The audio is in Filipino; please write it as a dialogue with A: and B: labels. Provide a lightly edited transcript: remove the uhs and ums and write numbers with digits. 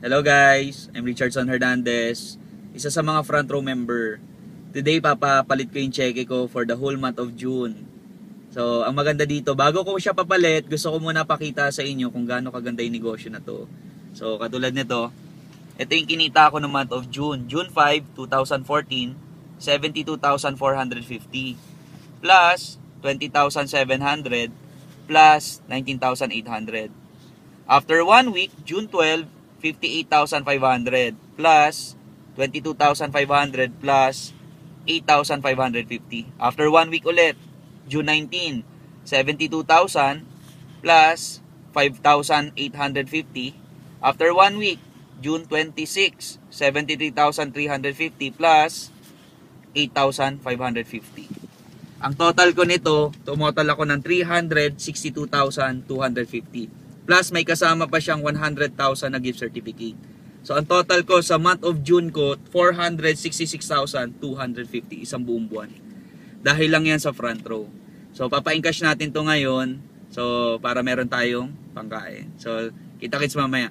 A: Hello guys, I'm Richardson Hernandez, isa sa mga front row member. Today papapalit ko yung cheque ko for the whole month of June. So ang maganda dito, bago ko siya papalit, gusto ko muna pakita sa inyo kung gaano kaganda yung negosyo na to. So katulad nito, ito yung kinita ko ng month of June. June 5, 2014, 72,450 plus 20,700 plus 19,800. After 1 week, June 12, 58,500 plus 22,500 plus 8,550. After 1 week ulit, June 19, 72,000 plus 5,850. After 1 week, June 26, 73,350 plus 8,550. Ang total ko nito, tumotal ako ng 362,250. Plus may kasama pa siyang 100,000 na gift certificate. So ang total ko sa month of June ko, 466,250, isang buong buwan. Dahil lang yan sa front row. So papa-encash natin to ngayon. So para meron tayong pangkain. So kita-kits mamaya.